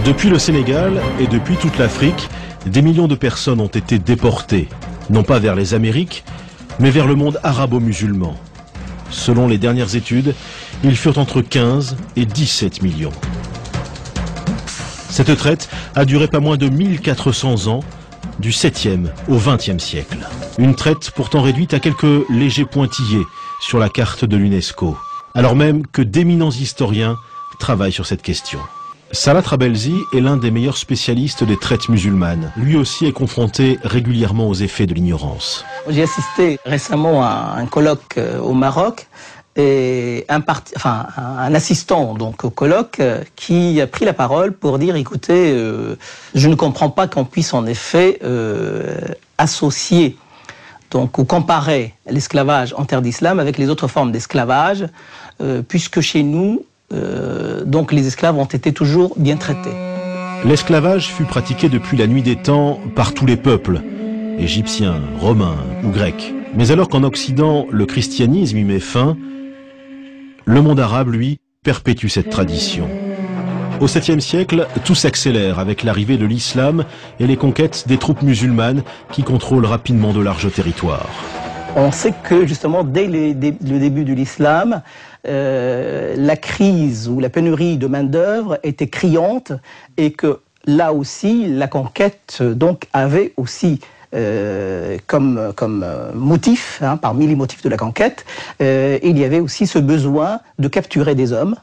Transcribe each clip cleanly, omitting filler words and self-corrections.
Depuis le Sénégal et depuis toute l'Afrique, des millions de personnes ont été déportées, non pas vers les Amériques, mais vers le monde arabo-musulman. Selon les dernières études, ils furent entre 15 et 17 millions. Cette traite a duré pas moins de 1400 ans, du 7e au 20e siècle. Une traite pourtant réduite à quelques légers pointillés sur la carte de l'UNESCO, alors même que d'éminents historiens travaillent sur cette question. Salah Trabelsi est l'un des meilleurs spécialistes des traites musulmanes. Lui aussi est confronté régulièrement aux effets de l'ignorance. J'ai assisté récemment à un colloque au Maroc et un assistant donc au colloque qui a pris la parole pour dire écoutez, je ne comprends pas qu'on puisse en effet associer donc ou comparer l'esclavage en terre d'islam avec les autres formes d'esclavage, puisque chez nous donc les esclaves ont été toujours bien traités. L'esclavage fut pratiqué depuis la nuit des temps par tous les peuples, égyptiens, romains ou grecs. Mais alors qu'en Occident, le christianisme y met fin, le monde arabe, lui, perpétue cette tradition. Au 7e siècle, tout s'accélère avec l'arrivée de l'islam et les conquêtes des troupes musulmanes qui contrôlent rapidement de larges territoires. On sait que justement, dès le début de l'islam, la crise ou la pénurie de main-d'œuvre était criante et que là aussi, la conquête donc avait aussi comme motif, parmi les motifs de la conquête, il y avait aussi ce besoin de capturer des hommes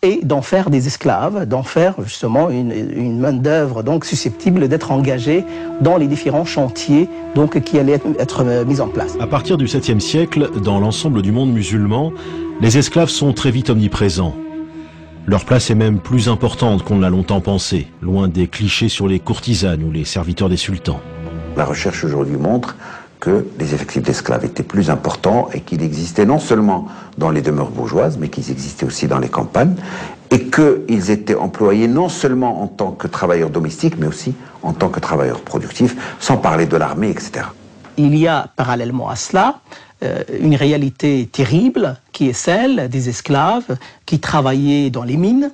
et d'en faire des esclaves, d'en faire justement une main-d'œuvre donc susceptible d'être engagée dans les différents chantiers donc qui allaient être mis en place. À partir du 7e siècle, dans l'ensemble du monde musulman, les esclaves sont très vite omniprésents. Leur place est même plus importante qu'on ne l'a longtemps pensé, loin des clichés sur les courtisanes ou les serviteurs des sultans. La recherche aujourd'hui montre que les effectifs d'esclaves étaient plus importants et qu'il existait non seulement dans les demeures bourgeoises, mais qu'ils existaient aussi dans les campagnes, et qu'ils étaient employés non seulement en tant que travailleurs domestiques, mais aussi en tant que travailleurs productifs, sans parler de l'armée, etc. Il y a parallèlement à cela une réalité terrible qui est celle des esclaves qui travaillaient dans les mines,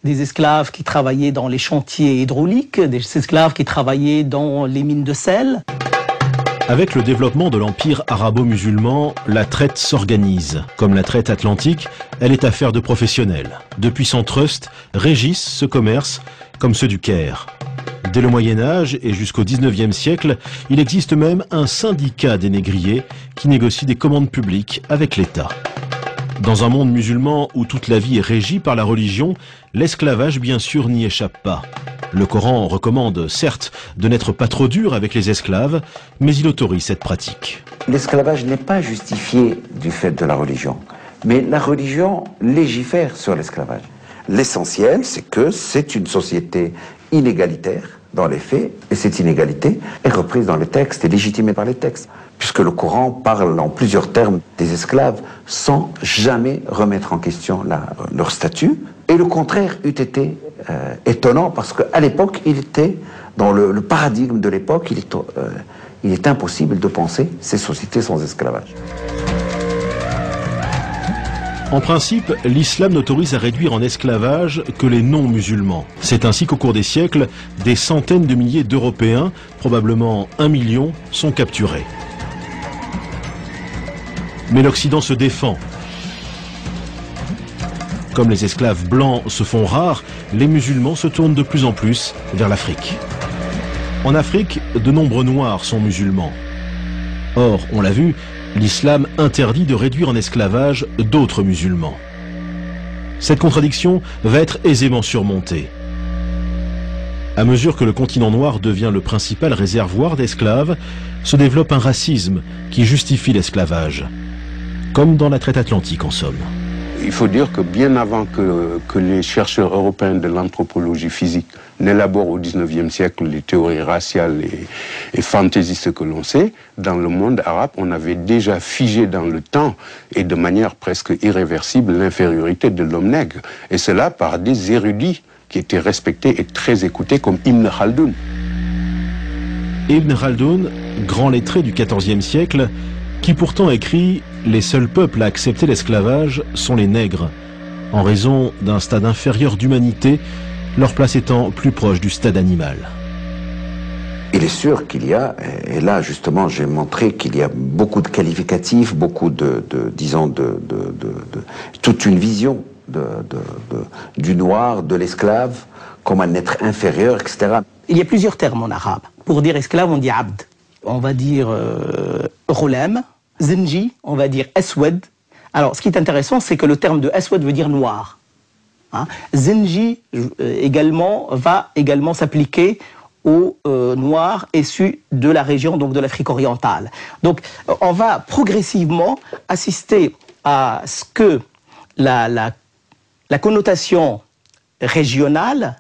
des esclaves qui travaillaient dans les chantiers hydrauliques, des esclaves qui travaillaient dans les mines de sel. Avec le développement de l'empire arabo-musulman, la traite s'organise. Comme la traite atlantique, elle est affaire de professionnels. De puissants trusts régissent ce commerce, comme ceux du Caire. Dès le Moyen-Âge et jusqu'au 19e siècle, il existe même un syndicat des négriers qui négocie des commandes publiques avec l'État. Dans un monde musulman où toute la vie est régie par la religion, l'esclavage bien sûr n'y échappe pas. Le Coran recommande, certes, de n'être pas trop dur avec les esclaves, mais il autorise cette pratique. L'esclavage n'est pas justifié du fait de la religion, mais la religion légifère sur l'esclavage. L'essentiel, c'est que c'est une société inégalitaire dans les faits, et cette inégalité est reprise dans les textes et légitimée par les textes, puisque le Coran parle en plusieurs termes des esclaves sans jamais remettre en question leur statut. Et le contraire eût été étonnant, parce qu'à l'époque, il était, dans le paradigme de l'époque, il est impossible de penser ces sociétés sans esclavage. En principe, l'islam n'autorise à réduire en esclavage que les non-musulmans. C'est ainsi qu'au cours des siècles, des centaines de milliers d'Européens, probablement 1 million, sont capturés. Mais l'Occident se défend. Comme les esclaves blancs se font rares, les musulmans se tournent de plus en plus vers l'Afrique. En Afrique, de nombreux noirs sont musulmans. Or, on l'a vu, l'islam interdit de réduire en esclavage d'autres musulmans. Cette contradiction va être aisément surmontée. À mesure que le continent noir devient le principal réservoir d'esclaves, se développe un racisme qui justifie l'esclavage, comme dans la traite atlantique en somme. Il faut dire que bien avant que les chercheurs européens de l'anthropologie physique n'élaborent au XIXe siècle les théories raciales et fantaisistes que l'on sait, dans le monde arabe, on avait déjà figé dans le temps et de manière presque irréversible l'infériorité de l'homme nègre. Et cela par des érudits qui étaient respectés et très écoutés comme Ibn Khaldoun. Ibn Khaldoun, grand lettré du XIVe siècle, qui pourtant écrit « Les seuls peuples à accepter l'esclavage sont les nègres, en raison d'un stade inférieur d'humanité leur place étant plus proche du stade animal. Il est sûr qu'il y a, et là justement j'ai montré qu'il y a beaucoup de qualificatifs, beaucoup toute une vision du noir, de l'esclave, comme un être inférieur, etc. Il y a plusieurs termes en arabe. Pour dire esclave, on dit abd. On va dire ghulam, zinji, on va dire aswad. Alors ce qui est intéressant, c'est que le terme de aswad veut dire noir. Hein? Zinji va également s'appliquer aux Noirs issus de la région, donc de l'Afrique orientale. Donc on va progressivement assister à ce que la connotation régionale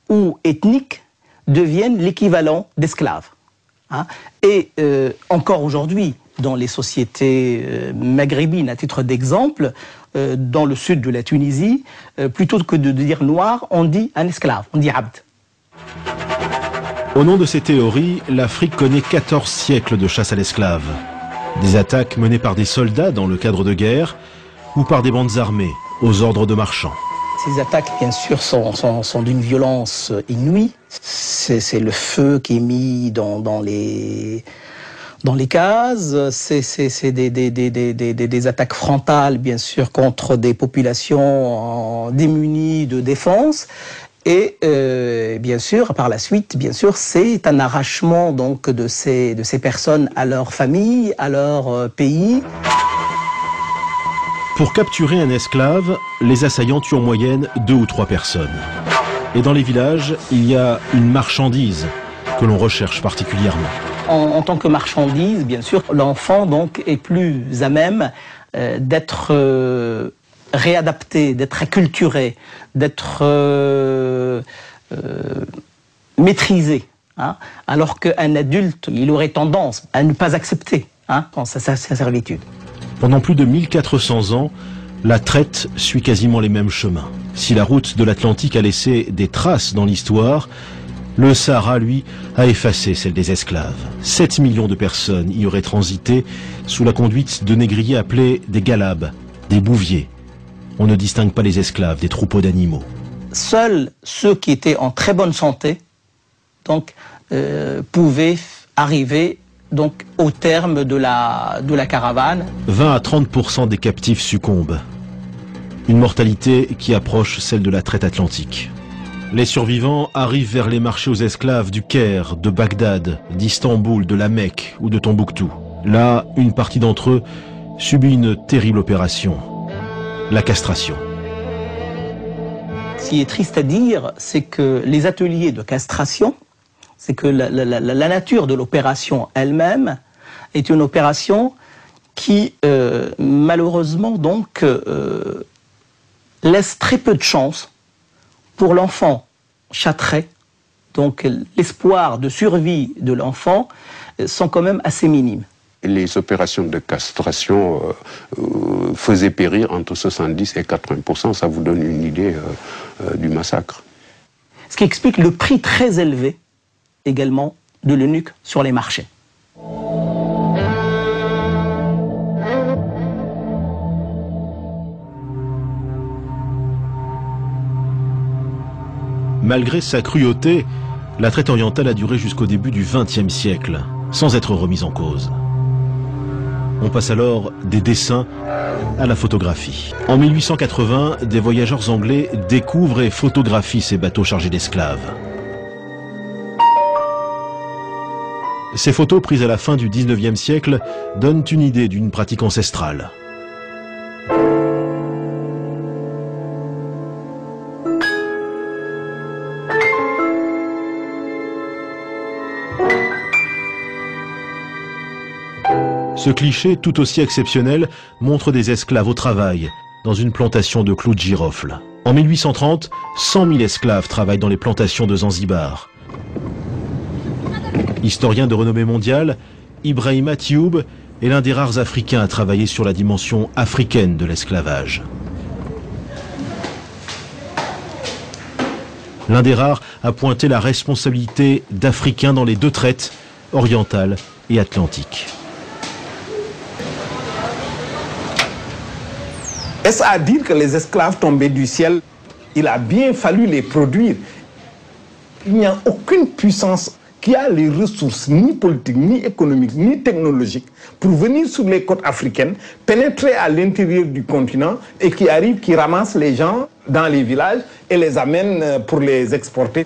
ou ethnique devienne l'équivalent d'esclave. Hein? Et encore aujourd'hui, dans les sociétés maghrébines, à titre d'exemple, dans le sud de la Tunisie, plutôt que de dire noir, on dit un esclave, on dit abd. Au nom de ces théories, l'Afrique connaît 14 siècles de chasse à l'esclave. Des attaques menées par des soldats dans le cadre de guerre ou par des bandes armées aux ordres de marchands. Ces attaques, bien sûr, sont d'une violence inouïe. C'est le feu qui est mis dans les cases. C'est des attaques frontales, bien sûr, contre des populations démunies de défense. Et bien sûr, par la suite, bien sûr, c'est un arrachement donc de ces personnes à leur famille, à leur pays. Pour capturer un esclave, les assaillants tuent en moyenne 2 ou 3 personnes. Et dans les villages, il y a une marchandise que l'on recherche particulièrement. En tant que marchandise, bien sûr, l'enfant donc est plus à même d'être réadapté, d'être acculturé, d'être maîtrisé. Hein, alors qu'un adulte, il aurait tendance à ne pas accepter sa servitude. Pendant plus de 1400 ans, la traite suit quasiment les mêmes chemins. Si la route de l'Atlantique a laissé des traces dans l'histoire, le Sahara, lui, a effacé celle des esclaves. 7 millions de personnes y auraient transité sous la conduite de négriers appelés des galabes, des bouviers. On ne distingue pas les esclaves des troupeaux d'animaux. Seuls ceux qui étaient en très bonne santé donc, pouvaient arriver donc, au terme de la caravane. 20 à 30% des captifs succombent. Une mortalité qui approche celle de la traite atlantique. Les survivants arrivent vers les marchés aux esclaves du Caire, de Bagdad, d'Istanbul, de la Mecque ou de Tombouctou. Là, une partie d'entre eux subit une terrible opération, la castration. Ce qui est triste à dire, c'est que les ateliers de castration, c'est que la nature de l'opération elle-même est une opération qui, malheureusement, donc, laisse très peu de chance pour l'enfant châtré. Donc, l'espoir de survie de l'enfant sont quand même assez minimes. Les opérations de castration faisaient périr entre 70 et 80%. Ça vous donne une idée du massacre. Ce qui explique le prix très élevé également de l'eunuque sur les marchés. Malgré sa cruauté, la traite orientale a duré jusqu'au début du XXe siècle, sans être remise en cause. On passe alors des dessins à la photographie. En 1880, des voyageurs anglais découvrent et photographient ces bateaux chargés d'esclaves. Ces photos prises à la fin du XIXe siècle donnent une idée d'une pratique ancestrale. Ce cliché, tout aussi exceptionnel, montre des esclaves au travail, dans une plantation de clous de girofle. En 1830, 100 000 esclaves travaillent dans les plantations de Zanzibar. Historien de renommée mondiale, Ibrahima Thioub est l'un des rares Africains à travailler sur la dimension africaine de l'esclavage. L'un des rares a pointé la responsabilité d'Africains dans les deux traites, orientale et atlantique. Est-ce à dire que les esclaves tombaient du ciel? il a bien fallu les produire. Il n'y a aucune puissance qui a les ressources, ni politiques, ni économiques, ni technologiques, pour venir sur les côtes africaines, pénétrer à l'intérieur du continent et qui arrive, qui ramasse les gens dans les villages et les amène pour les exporter.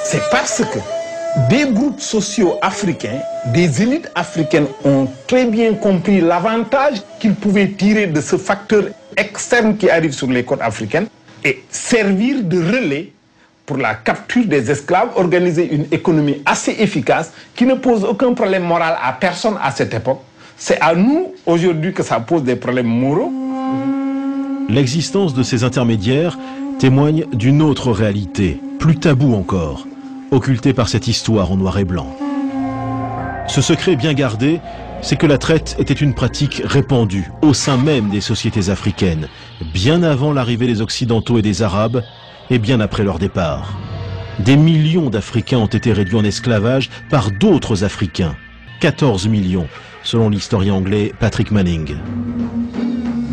C'est parce que des groupes sociaux africains, des élites africaines ont très bien compris l'avantage qu'ils pouvaient tirer de ce facteur externe qui arrive sur les côtes africaines et servir de relais pour la capture des esclaves, organiser une économie assez efficace qui ne pose aucun problème moral à personne à cette époque. C'est à nous, aujourd'hui, que ça pose des problèmes moraux. L'existence de ces intermédiaires témoigne d'une autre réalité, plus taboue encore, occultée par cette histoire en noir et blanc. Ce secret bien gardé, c'est que la traite était une pratique répandue au sein même des sociétés africaines, bien avant l'arrivée des Occidentaux et des Arabes, et bien après leur départ. Des millions d'Africains ont été réduits en esclavage par d'autres Africains. 14 millions, selon l'historien anglais Patrick Manning.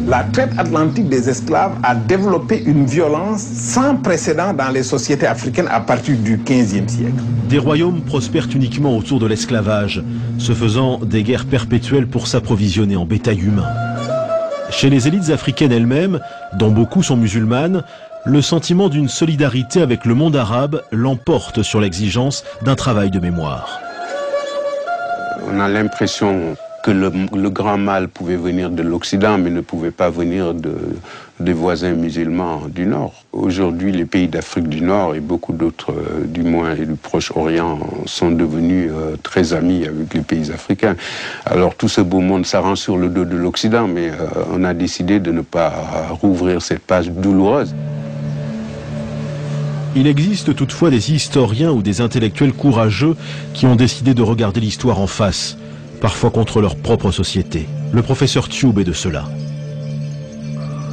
La traite atlantique des esclaves a développé une violence sans précédent dans les sociétés africaines à partir du XVe siècle. Des royaumes prospèrent uniquement autour de l'esclavage, se faisant des guerres perpétuelles pour s'approvisionner en bétail humain. Chez les élites africaines elles-mêmes, dont beaucoup sont musulmanes, le sentiment d'une solidarité avec le monde arabe l'emporte sur l'exigence d'un travail de mémoire. On a l'impression que le grand mal pouvait venir de l'Occident, mais ne pouvait pas venir des voisins musulmans du Nord. Aujourd'hui, les pays d'Afrique du Nord et beaucoup d'autres, du moins et du Proche-Orient, sont devenus très amis avec les pays africains. Alors tout ce beau monde s'arrange sur le dos de l'Occident, mais on a décidé de ne pas rouvrir cette page douloureuse. Il existe toutefois des historiens ou des intellectuels courageux qui ont décidé de regarder l'histoire en face, parfois contre leur propre société. Le professeur Tube est de cela.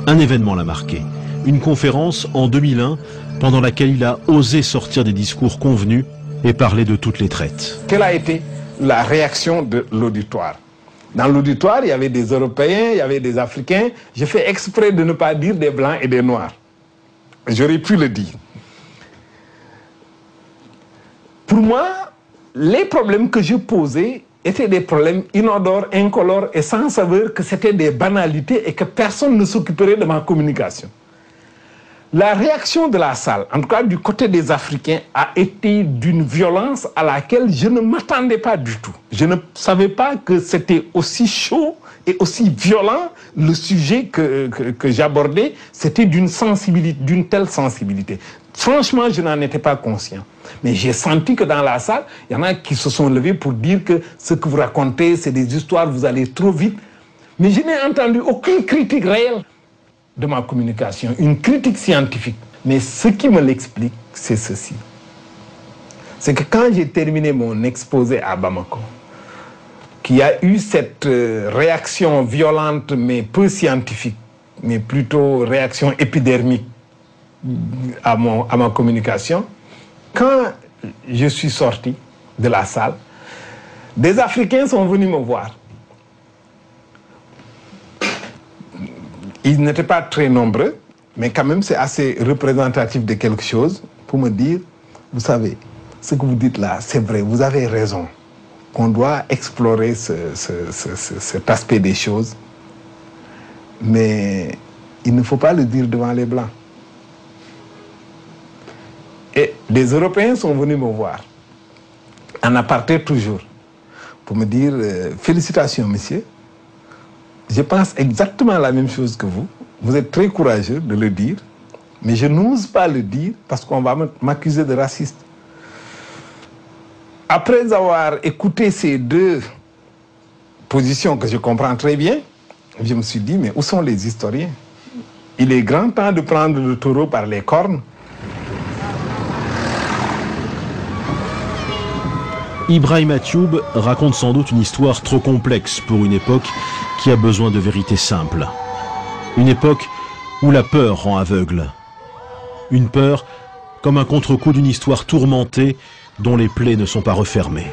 Un événement l'a marqué, une conférence en 2001 pendant laquelle il a osé sortir des discours convenus et parler de toutes les traites. Quelle a été la réaction de l'auditoire? Dans l'auditoire, il y avait des Européens, il y avait des Africains. J'ai fait exprès de ne pas dire des Blancs et des Noirs. J'aurais pu le dire. Pour moi, les problèmes que je posais étaient des problèmes inodores, incolores et sans saveur, que c'était des banalités et que personne ne s'occuperait de ma communication. La réaction de la salle, en tout cas du côté des Africains, a été d'une violence à laquelle je ne m'attendais pas du tout. Je ne savais pas que c'était aussi chaud et aussi violent le sujet que j'abordais. C'était d'une sensibilité, d'une telle sensibilité. Franchement, je n'en étais pas conscient. Mais j'ai senti que dans la salle, il y en a qui se sont levés pour dire que ce que vous racontez, c'est des histoires, vous allez trop vite. Mais je n'ai entendu aucune critique réelle de ma communication, une critique scientifique. Mais ce qui me l'explique, c'est ceci. C'est que quand j'ai terminé mon exposé à Bamako, qu'il y a eu cette réaction violente, mais peu scientifique, mais plutôt réaction épidermique à ma communication, quand je suis sorti de la salle, des Africains sont venus me voir. Ils n'étaient pas très nombreux, mais quand même c'est assez représentatif de quelque chose pour me dire, vous savez, ce que vous dites là, c'est vrai, vous avez raison, qu'on doit explorer cet aspect des choses, mais il ne faut pas le dire devant les Blancs. Et des Européens sont venus me voir, en aparté toujours, pour me dire félicitations, monsieur. Je pense exactement la même chose que vous. Vous êtes très courageux de le dire, mais je n'ose pas le dire parce qu'on va m'accuser de raciste. Après avoir écouté ces deux positions que je comprends très bien, je me suis dit, mais où sont les historiens? Il est grand temps de prendre le taureau par les cornes. Ibrahima Tube raconte sans doute une histoire trop complexe pour une époque qui a besoin de vérités simples. Une époque où la peur rend aveugle. Une peur comme un contre-coup d'une histoire tourmentée dont les plaies ne sont pas refermées.